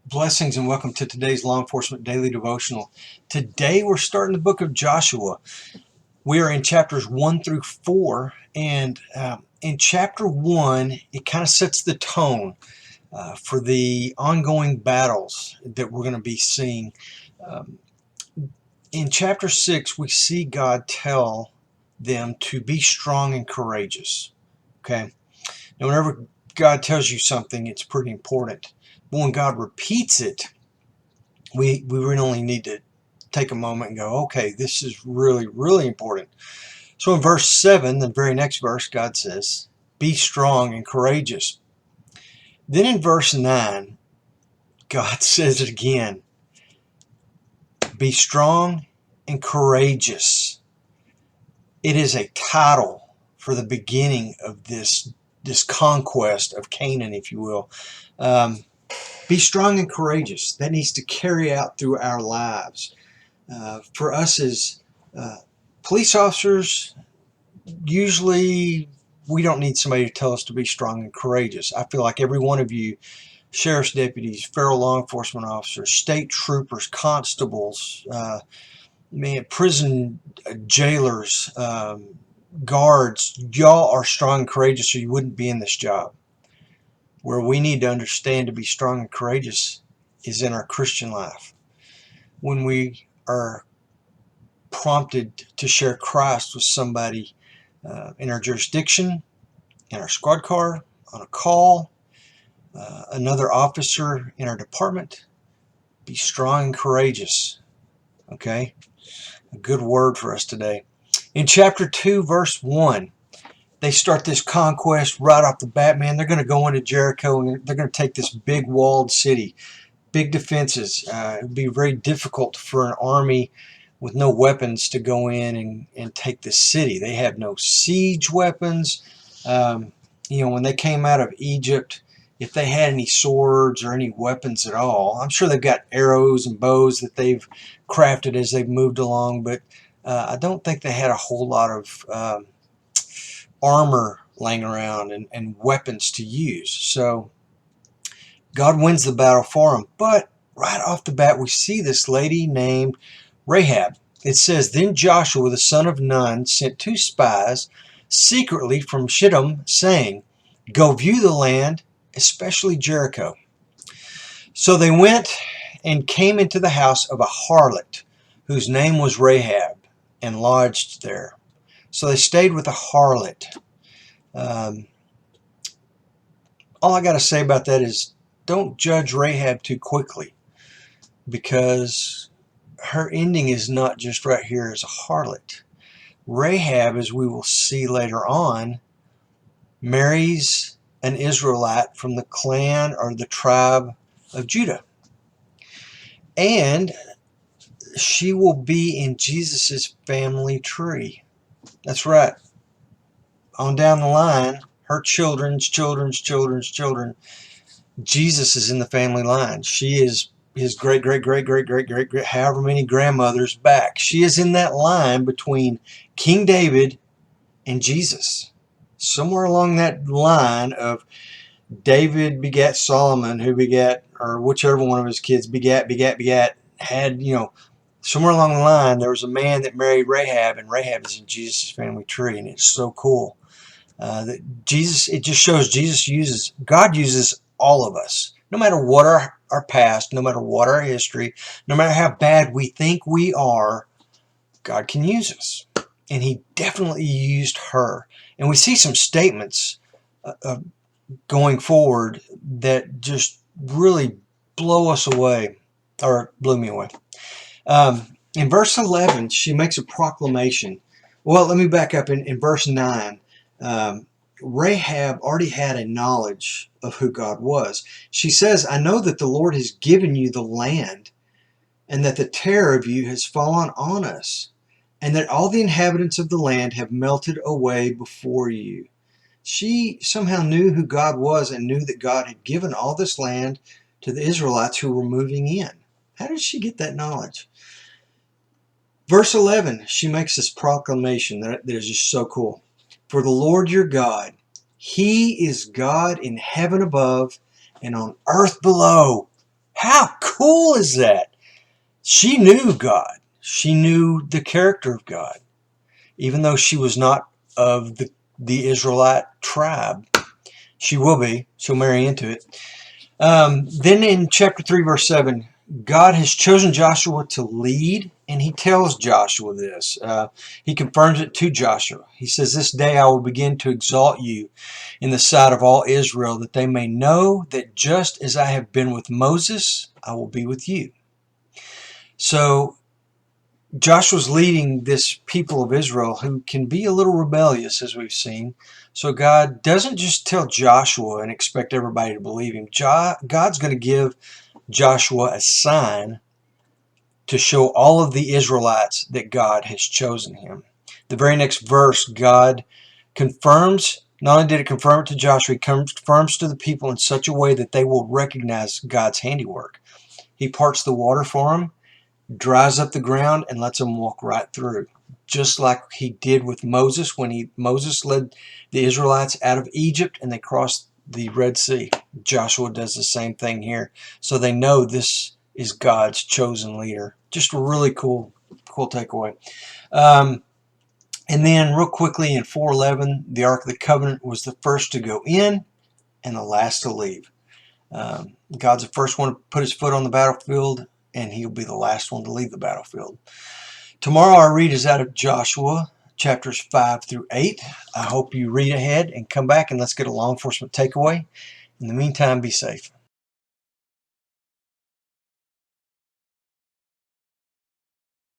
Blessings and welcome to today's Law Enforcement Daily Devotional. Today we're starting the book of Joshua. We are in chapters 1 through 4, and in chapter 1 it kind of sets the tone for the ongoing battles that we're going to be seeing. In chapter 6 we see God tell them to be strong and courageous. Okay? Now whenever God tells you something, it's pretty important. But when God repeats it, we really only need to take a moment and go, okay, this is really, really important. So in verse 7, the very next verse, God says, be strong and courageous. Then in verse 9, God says it again, be strong and courageous. It is a title for the beginning of this conquest of Canaan, if you will. Be strong and courageous. That needs to carry out through our lives. For us as police officers, usually we don't need somebody to tell us to be strong and courageous. I feel like every one of you, sheriff's deputies, federal law enforcement officers, state troopers, constables, prison jailers, guards, y'all are strong and courageous or you wouldn't be in this job. Where we need to understand to be strong and courageous is in our Christian life. When we are prompted to share Christ with somebody in our jurisdiction, in our squad car, on a call, another officer in our department, be strong and courageous. Okay? A good word for us today. In chapter 2, verse 1, they start this conquest right off the bat, man. They're going to go into Jericho and they're going to take this big walled city, big defenses. It would be very difficult for an army with no weapons to go in and take the city. They have no siege weapons. When they came out of Egypt, if they had any swords or any weapons at all, I'm sure they've got arrows and bows that they've crafted as they've moved along, but I don't think they had a whole lot of armor laying around and weapons to use. So God wins the battle for them. But right off the bat, we see this lady named Rahab. It says, then Joshua the son of Nun sent 2 spies secretly from Shittim, saying, go view the land, especially Jericho. So they went and came into the house of a harlot, whose name was Rahab, and lodged there. So they stayed with a harlot. All I got to say about that is don't judge Rahab too quickly, because her ending is not just right here as a harlot. Rahab, as we will see later on, marries an Israelite from the clan or the tribe of Judah. And she will be in Jesus' family tree. That's right. On down the line, her children's children, Jesus is in the family line. She is his great, however many grandmothers back. She is in that line between King David and Jesus. Somewhere along that line of David begat Solomon, who begat, or whichever one of his kids begat, had, somewhere along the line there was a man that married Rahab, and Rahab is in Jesus' family tree, and it's so cool. That Jesus, it just shows God uses all of us, no matter what our past, no matter what our history, no matter how bad we think we are, God can use us. And he definitely used her. And we see some statements going forward that just really blow us away, or blew me away. In verse 11, she makes a proclamation. Well, let me back up. In verse 9, Rahab already had a knowledge of who God was. She says, I know that the Lord has given you the land, and that the terror of you has fallen on us, and that all the inhabitants of the land have melted away before you. She somehow knew who God was and knew that God had given all this land to the Israelites who were moving in. How did she get that knowledge? Verse 11, she makes this proclamation that is just so cool. For the Lord your God, he is God in heaven above and on earth below. How cool is that? She knew God. She knew the character of God. Even though she was not of the Israelite tribe. She will be. She'll marry into it. Then in chapter 3, verse 7, God has chosen Joshua to lead, and he tells Joshua this. He confirms it to Joshua. He says, "This day I will begin to exalt you in the sight of all Israel, that they may know that just as I have been with Moses, I will be with you." So Joshua's leading this people of Israel who can be a little rebellious, as we've seen. So God doesn't just tell Joshua and expect everybody to believe him. God's going to give Joshua a sign to show all of the Israelites that God has chosen him. The very next verse, God confirms, not only did it confirm it to Joshua, he confirms to the people in such a way that they will recognize God's handiwork. He parts the water for them, dries up the ground, and lets them walk right through. Just like he did with Moses when Moses led the Israelites out of Egypt and they crossed the Red Sea. Joshua does the same thing here. So they know this is God's chosen leader. Just a really cool takeaway. And then real quickly in 4:11, the Ark of the Covenant was the first to go in and the last to leave. God's the first one to put his foot on the battlefield, and he'll be the last one to leave the battlefield. Tomorrow our read is out of Joshua, chapters 5 through 8. I hope you read ahead and come back and let's get a law enforcement takeaway. In the meantime, be safe.